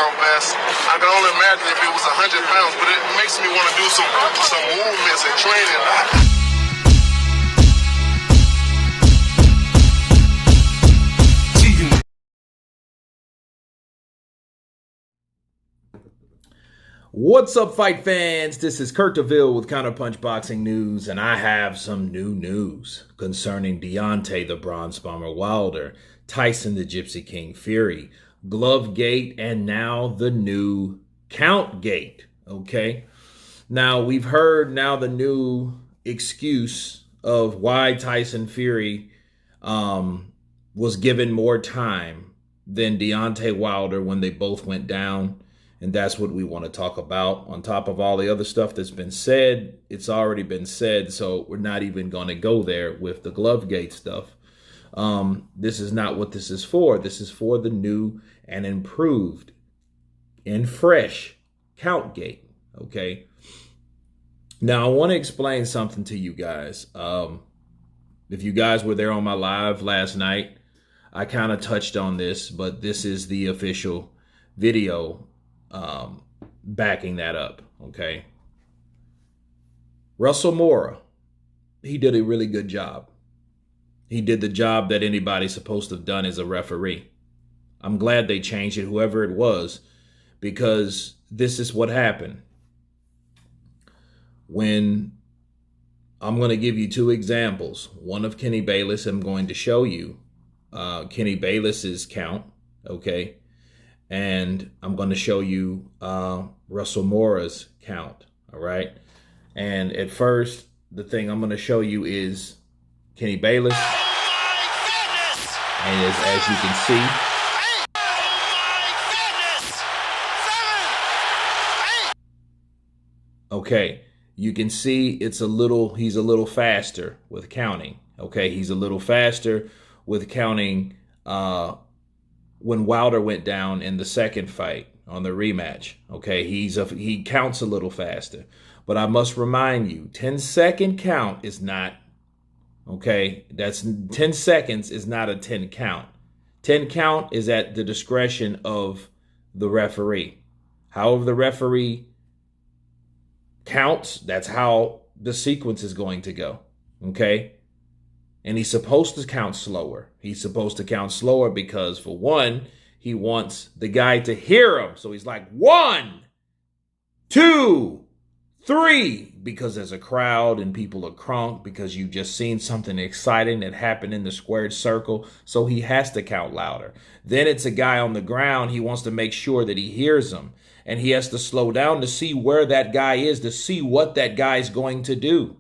pound vest. I can only imagine if it was 100 pounds, but it makes me want to do some movements and training. What's up, fight fans? This is Kurt DeVille with Counterpunch Boxing News, and I have some new news concerning Deontay the Bronze Bomber Wilder, Tyson the Gypsy King Fury, Glovegate, and now the new Countgate, okay? Now, we've heard now the new excuse of why Tyson Fury was given more time than Deontay Wilder when they both went down. And that's what we want to talk about. On top of all the other stuff that's been said, it's already been said, so we're not even going to go there with the Glovegate stuff. This is not what this is for. This is for the new and improved and fresh Countgate, okay? Now, I want to explain something to you guys. If you guys were there on my live last night, I kind of touched on this, but this is the official video backing that up, okay? Russell Mora, he did a really good job. He did the job that anybody's supposed to have done as a referee. I'm glad they changed it, whoever it was, because this is what happened. When I'm going to give you two examples. One of Kenny Bayless, I'm going to show you Kenny Bayless's count, okay? And I'm going to show you Russell Mora's count, all right? And at first, the thing I'm going to show you is Kenny Bayless. And as you can see, okay, you can see he's a little faster with counting, okay? He's a little faster with counting when Wilder went down in the second fight on the rematch, okay, he counts a little faster. But I must remind you, 10-second count is not, okay, that's 10 seconds is not a 10 count. 10 count is at the discretion of the referee. However the referee counts, that's how the sequence is going to go, okay? And he's supposed to count slower. He's supposed to count slower because, for one, he wants the guy to hear him. So he's like, 1, 2, 3, because there's a crowd and people are crunk because you've just seen something exciting that happened in the squared circle. So he has to count louder. Then it's a guy on the ground. He wants to make sure that he hears him. And he has to slow down to see where that guy is, to see what that guy's going to do.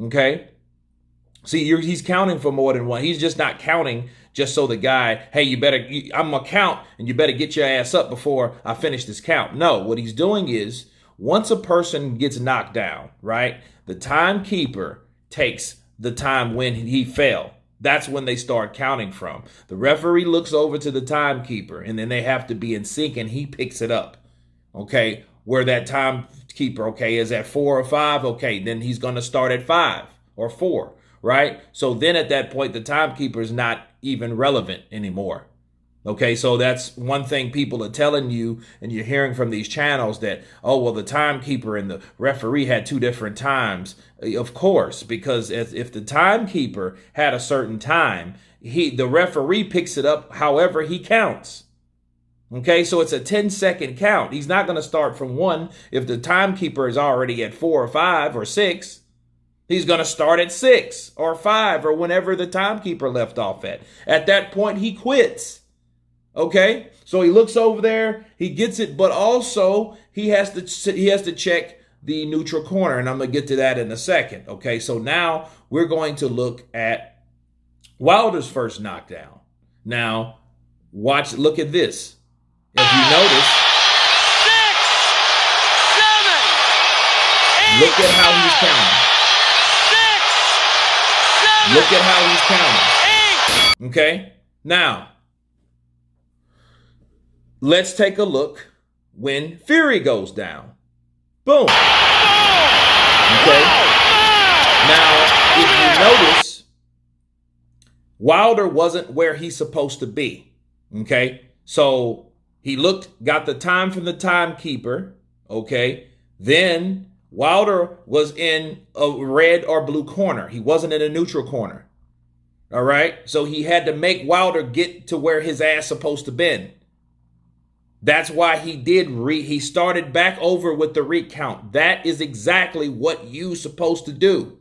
Okay? See, he's counting for more than one. He's just not counting just so the guy, hey, I'm going to count and you better get your ass up before I finish this count. No, what he's doing is once a person gets knocked down, right, the timekeeper takes the time when he fell. That's when they start counting from. The referee looks over to the timekeeper and then they have to be in sync and he picks it up, okay, where that timekeeper, okay, is at 4 or 5, okay, then he's going to start at 5 or 4. Right? So then at that point, the timekeeper is not even relevant anymore. Okay, so that's one thing people are telling you, and you're hearing from these channels that, oh, well, the timekeeper and the referee had 2 different times. Of course, because if the timekeeper had a certain time, the referee picks it up however he counts. Okay, so it's a 10-second count. He's not going to start from 1 if the timekeeper is already at 4 or 5 or 6. He's going to start at 6 or 5 or whenever the timekeeper left off at. At that point, he quits. Okay? So he looks over there, he gets it, but also he has to check the neutral corner, and I'm going to get to that in a second. Okay? So now we're going to look at Wilder's first knockdown. Now, look at this. If you notice, 6, 7, 8, look at how he's counting. Look at how he's counting. Okay? Now, let's take a look when Fury goes down. Boom. Okay? Now, if you notice, Wilder wasn't where he's supposed to be. Okay? So He got the time from the timekeeper, okay? Then Wilder was in a red or blue corner. He wasn't in a neutral corner, all right? So he had to make Wilder get to where his ass supposed to been. That's why he started back over with the recount. That is exactly what you supposed to do.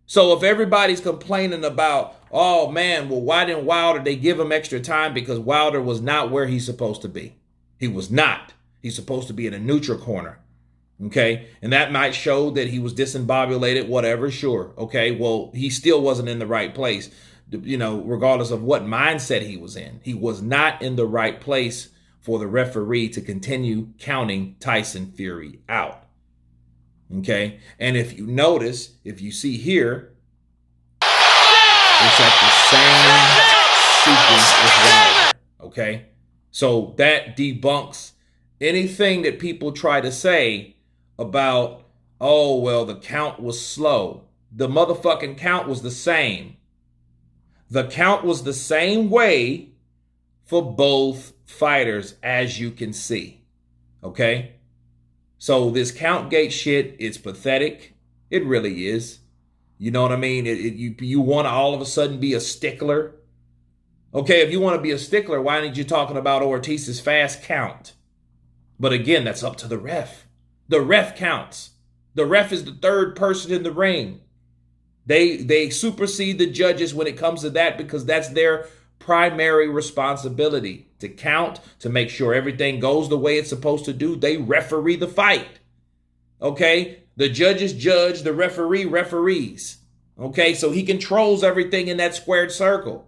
So if everybody's complaining about, oh man, well, why didn't Wilder, they give him extra time? Because Wilder was not where he's supposed to be. He was not. He's supposed to be in a neutral corner. Okay. And that might show that he was discombobulated, whatever. Sure. Okay. Well, he still wasn't in the right place, regardless of what mindset he was in. He was not in the right place for the referee to continue counting Tyson Fury out. Okay, and if you notice, if you see here, it's at the same sequence as Wilder. Okay, so that debunks anything that people try to say about, oh, well, the count was slow. The motherfucking count was the same. The count was the same way for both fighters, as you can see. Okay? So this Countgate shit, it's pathetic. It really is. You know what I mean? You want to all of a sudden be a stickler? Okay, if you want to be a stickler, why aren't you talking about Ortiz's fast count? But again, that's up to the ref. The ref counts. The ref is the third person in the ring. They supersede the judges when it comes to that because that's their primary responsibility, to count, to make sure everything goes the way it's supposed to do. They referee the fight. Okay? The judges judge, the referee referees. Okay? So he controls everything in that squared circle.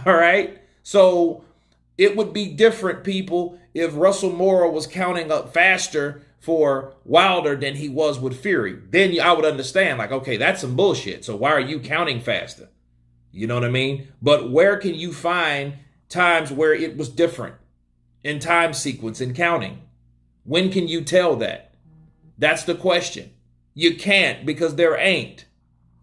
All right? So it would be different, people, if Russell Mora was counting up faster for Wilder than he was with Fury. Then I would understand, like, okay, that's some bullshit. So why are you counting faster? You know what I mean? But where can you find times where it was different in time sequence and counting? When can you tell that? That's the question. You can't, because there ain't.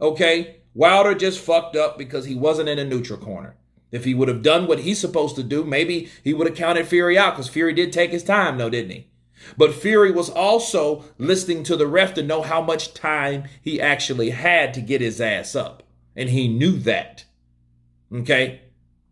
Okay? Wilder just fucked up because he wasn't in a neutral corner. If he would have done what he's supposed to do, maybe he would have counted Fury out, because Fury did take his time, though, didn't he? But Fury was also listening to the ref to know how much time he actually had to get his ass up. And he knew that. Okay?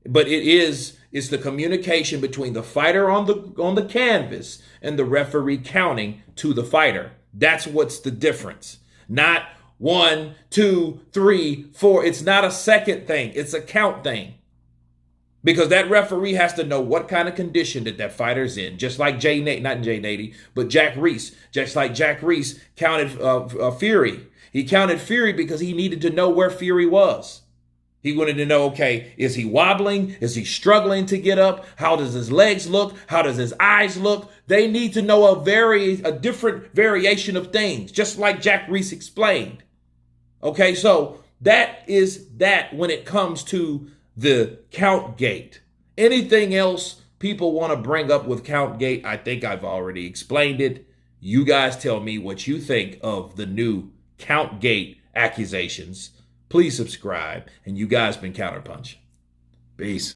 But it's the communication between the fighter on the canvas and the referee counting to the fighter. That's what's the difference. Not 1, 2, 3, 4. It's not a second thing. It's a count thing. Because that referee has to know what kind of condition that fighter's in. Just like Jack Reese. Just like Jack Reese counted Fury. He counted Fury because he needed to know where Fury was. He wanted to know, okay, is he wobbling? Is he struggling to get up? How does his legs look? How does his eyes look? They need to know a different variation of things, just like Jack Reese explained. Okay, so that is that when it comes to the Countgate. Anything else people want to bring up with Countgate, I think I've already explained it. You guys tell me what you think of the new Countgate accusations. Please subscribe, and you guys been Counterpunch. Peace.